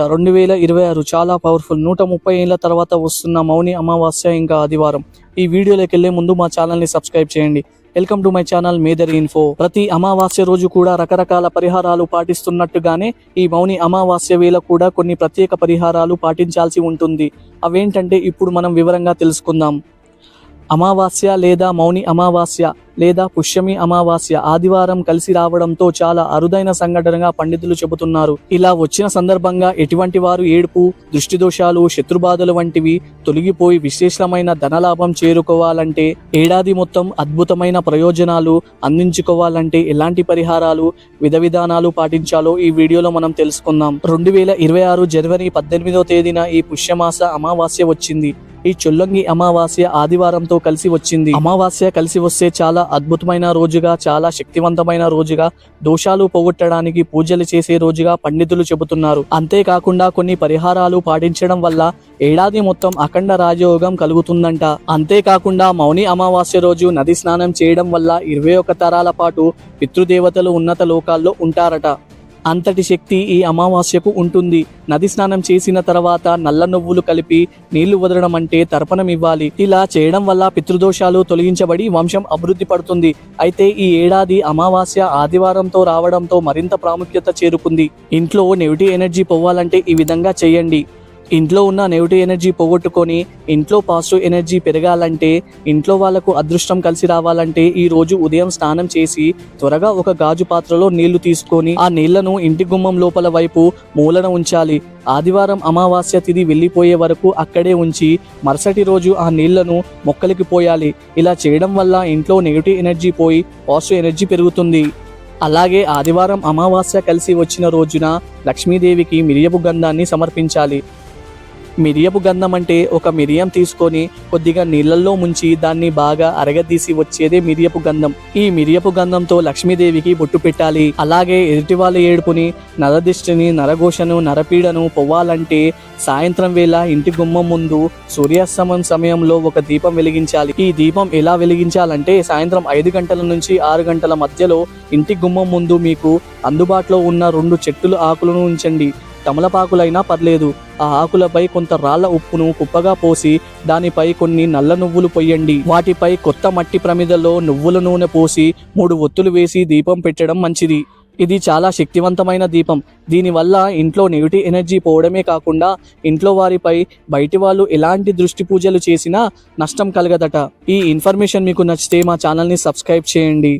2026 చాలా పవర్ఫుల్ 130 ఏళ్ల తర్వాత వస్తున్న మౌని అమావాస్య ఇంకా ఆదివారం. ఈ వీడియోలోకి వెళ్లే ముందు మా ఛానల్ ని సబ్స్క్రైబ్ చేయండి. Welcome to my channel Medar info. ప్రతి అమావాస్య రోజు కూడా రకరకాల పరిహారాలు పాటిస్తున్నట్టుగానే ఈ మౌని అమావాస్య వేళ కూడా కొన్ని ప్రత్యేక పరిహారాలు పాటించాల్సి ఉంటుంది. అవేంటంటే ఇప్పుడు మనం వివరంగా తెలుసుకుందాం. అమావాస్య లేదా మౌని అమావాస్య లేదా పుష్యమి అమావాస్య ఆదివారం కలిసి రావడంతో చాలా అరుదైన సంఘటనగా పండితులు చెబుతున్నారు. ఇలా వచ్చిన సందర్భంగా ఎటువంటి వారు ఏడుపు, దృష్టి దోషాలు, శత్రుబాధలు వంటివి తొలగిపోయి విశేషమైన ధనలాభం చేరుకోవాలంటే, ఏడాది మొత్తం అద్భుతమైన ప్రయోజనాలు అందించుకోవాలంటే ఎలాంటి పరిహారాలు, విధానాలు పాటించాలో ఈ వీడియోలో మనం తెలుసుకుందాం. 2026 జనవరి 18వ తేదీన ఈ పుష్యమాస అమావాస్య వచ్చింది. ఈ చొల్లంగి అమావాస్య ఆదివారంతో కలిసి వచ్చింది. అమావాస్య కలిసి వస్తే చాలా అద్భుతమైన రోజుగా, చాలా శక్తివంతమైన రోజుగా, దోషాలు పోగొట్టడానికి పూజలు చేసే రోజుగా పండితులు చెబుతున్నారు. అంతేకాకుండా కొన్ని పరిహారాలు పాటించడం వల్ల ఏడాది మొత్తం అఖండ రాజయోగం కలుగుతుందంట. అంతేకాకుండా మౌని అమావాస్య రోజు నది స్నానం చేయడం వల్ల 21 తరాల పాటు పితృదేవతలు ఉన్నత లోకాల్లో ఉంటారట. అంతటి శక్తి ఈ అమావాస్యకు ఉంటుంది. నది స్నానం చేసిన తర్వాత నల్ల నువ్వులు కలిపి నీళ్లు వదలడం అంటే తర్పణం ఇవ్వాలి. ఇలా చేయడం వల్ల పితృదోషాలు తొలగించబడి వంశం అభివృద్ధి పడుతుంది. అయితే ఈ ఏడాది అమావాస్య ఆదివారంతో రావడంతో మరింత ప్రాముఖ్యత చేరుకుంది. ఇంట్లో నెగిటివ్ ఎనర్జీ పోవాలంటే ఈ విధంగా చేయండి. ఇంట్లో ఉన్న నెగిటివ్ ఎనర్జీ పోగొట్టుకొని ఇంట్లో పాజిటివ్ ఎనర్జీ పెరగాలంటే, ఇంట్లో వాళ్లకు అదృష్టం కలిసి రావాలంటే ఈ రోజు ఉదయం స్నానం చేసి త్వరగా ఒక గాజు పాత్రలో నీళ్లు తీసుకొని ఆ నీళ్లను ఇంటి గుమ్మం లోపల వైపు మూలన ఉంచాలి. ఆదివారం అమావాస్య తిథి వెళ్లిపోయే వరకు అక్కడే ఉంచి మరుసటి రోజు ఆ నీళ్లను మొక్కలకి పోయాలి. ఇలా చేయడం వల్ల ఇంట్లో నెగిటివ్ ఎనర్జీ పోయి పాజిటివ్ ఎనర్జీ పెరుగుతుంది. అలాగే ఆదివారం అమావాస్య కలిసి వచ్చిన రోజున లక్ష్మీదేవికి మిరియపు గంధాన్ని సమర్పించాలి. మిరియపు గంధం అంటే ఒక మిరియం తీసుకొని కొద్దిగా నీళ్లలో ముంచి దాన్ని బాగా అరగదీసి వచ్చేదే మిరియపు గంధం. ఈ మిరియపు గంధంతో లక్ష్మీదేవికి బొట్టు పెట్టాలి. అలాగే ఎదుటి వాళ్ళ ఏడుపుని, నరదిష్టిని, నరఘోషను, నరపీడను పోవాలంటే సాయంత్రం వేళ ఇంటి గుమ్మం ముందు సూర్యాస్తమం సమయంలో ఒక దీపం వెలిగించాలి. ఈ దీపం ఎలా వెలిగించాలంటే సాయంత్రం 5 గంటల నుంచి 6 గంటల మధ్యలో ఇంటి గుమ్మం ముందు మీకు అందుబాటులో ఉన్న 2 చెట్టుల ఆకులను ఉంచండి. తమలపాకులైనా పర్లేదు. ఆ ఆకులపై కొంత రాళ్ల ఉప్పును కుప్పగా పోసి దానిపై కొన్ని నల్ల నువ్వులు పొయ్యండి. వాటిపై కొత్త మట్టి ప్రమిదలో నువ్వుల నూనె పోసి 3 ఒత్తులు వేసి దీపం పెట్టడం మంచిది. ఇది చాలా శక్తివంతమైన దీపం. దీనివల్ల ఇంట్లో నెగిటివ్ ఎనర్జీ పోవడమే కాకుండా ఇంట్లో వారిపై బయటి వాళ్ళు ఎలాంటి దృష్టి పూజలు చేసినా నష్టం కలగదట. ఈ ఇన్ఫర్మేషన్ మీకు నచ్చితే మా ఛానల్ని సబ్స్క్రైబ్ చేయండి.